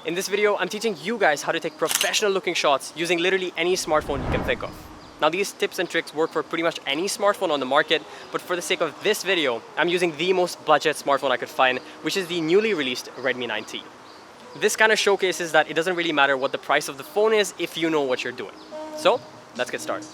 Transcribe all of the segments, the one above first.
In this video, I'm teaching you guys how to take professional looking shots using literally any smartphone you can think of. Now these tips and tricks work for pretty much any smartphone on the market, but for the sake of this video, I'm using the most budget smartphone I could find, which is the newly released Redmi 9T. This kind of showcases that it doesn't really matter what the price of the phone is if you know what you're doing. So, let's get started.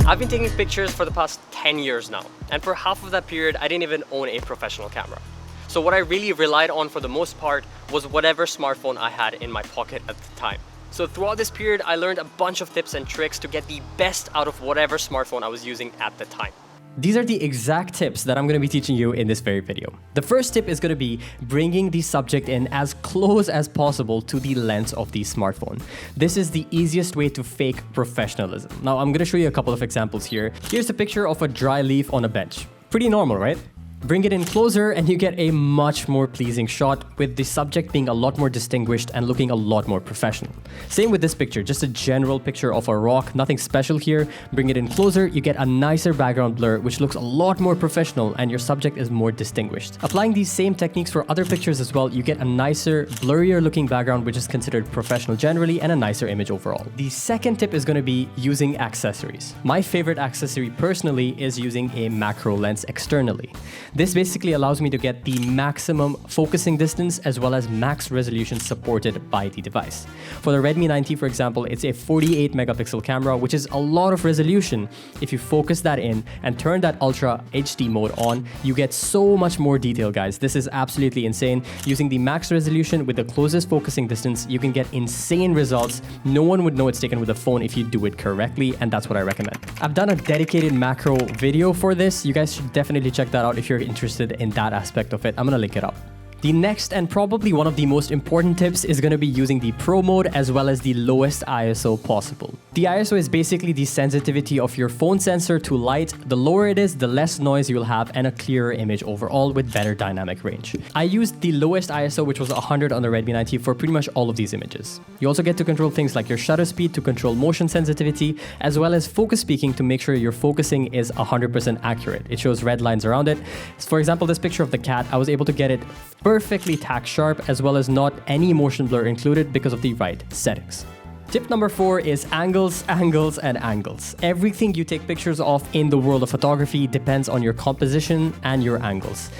I've been taking pictures for the past 10 years now, and for half of that period, I didn't even own a professional camera. So what I really relied on for the most part was whatever smartphone I had in my pocket at the time. So throughout this period, I learned a bunch of tips and tricks to get the best out of whatever smartphone I was using at the time. These are the exact tips that I'm going to be teaching you in this very video. The first tip is going to be bringing the subject in as close as possible to the lens of the smartphone. This is the easiest way to fake professionalism. Now I'm going to show you a couple of examples here. Here's a picture of a dry leaf on a bench. Pretty normal, right? Bring it in closer and you get a much more pleasing shot with the subject being a lot more distinguished and looking a lot more professional. Same with this picture, just a general picture of a rock, nothing special here. Bring it in closer, you get a nicer background blur which looks a lot more professional and your subject is more distinguished. Applying these same techniques for other pictures as well, you get a nicer, blurrier looking background which is considered professional generally and a nicer image overall. The second tip is going to be using accessories. My favorite accessory personally is using a macro lens externally. This basically allows me to get the maximum focusing distance as well as max resolution supported by the device. For the Redmi 9T, for example, it's a 48 megapixel camera, which is a lot of resolution. If you focus that in and turn that Ultra HD mode on, you get so much more detail, guys. This is absolutely insane. Using the max resolution with the closest focusing distance, you can get insane results. No one would know it's taken with a phone if you do it correctly, and that's what I recommend. I've done a dedicated macro video for this. You guys should definitely check that out if you're interested in that aspect of it. I'm gonna link it up. The next and probably one of the most important tips is going to be using the Pro mode as well as the lowest ISO possible. The ISO is basically the sensitivity of your phone sensor to light. The lower it is, the less noise you'll have and a clearer image overall with better dynamic range. I used the lowest ISO, which was 100 on the Redmi 9T for pretty much all of these images. You also get to control things like your shutter speed to control motion sensitivity, as well as focus peaking to make sure your focusing is 100% accurate. It shows red lines around it. For example, this picture of the cat, I was able to get it perfectly tack sharp as well as not any motion blur included because of the right settings. Tip number 4 is angles, angles, and angles. Everything you take pictures of in the world of photography depends on your composition and your angles.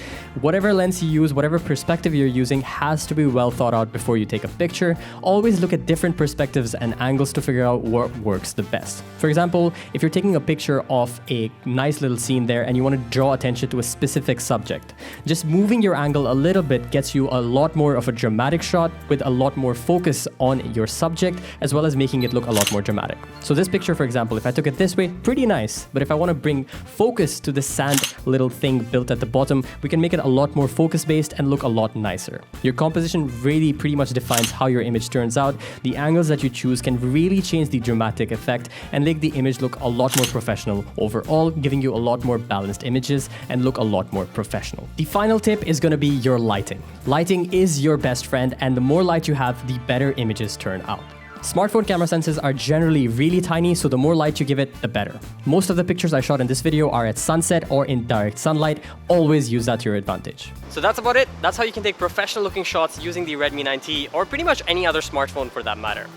Whatever lens you use, whatever perspective you're using has to be well thought out before you take a picture. Always look at different perspectives and angles to figure out what works the best. For example, if you're taking a picture of a nice little scene there and you want to draw attention to a specific subject, just moving your angle a little bit gets you a lot more of a dramatic shot with a lot more focus on your subject as well as making it look a lot more dramatic. So this picture, for example, if I took it this way, pretty nice. But if I want to bring focus to the sand little thing built at the bottom, we can make it a lot more focus-based and look a lot nicer. Your composition really pretty much defines how your image turns out. The angles that you choose can really change the dramatic effect and make the image look a lot more professional overall, giving you a lot more balanced images and look a lot more professional. The final tip is going to be your lighting. Lighting is your best friend, and the more light you have, the better images turn out. Smartphone camera sensors are generally really tiny, so the more light you give it, the better. Most of the pictures I shot in this video are at sunset or in direct sunlight. Always use that to your advantage. So that's about it. That's how you can take professional looking shots using the Redmi 9T or pretty much any other smartphone for that matter.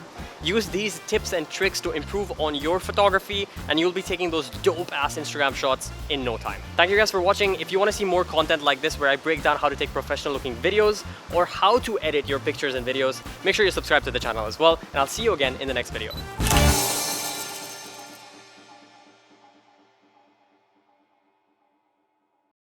Use these tips and tricks to improve on your photography and you'll be taking those dope-ass Instagram shots in no time. Thank you guys for watching. If you want to see more content like this where I break down how to take professional looking videos or how to edit your pictures and videos, make sure you subscribe to the channel as well, and I'll see you again in the next video.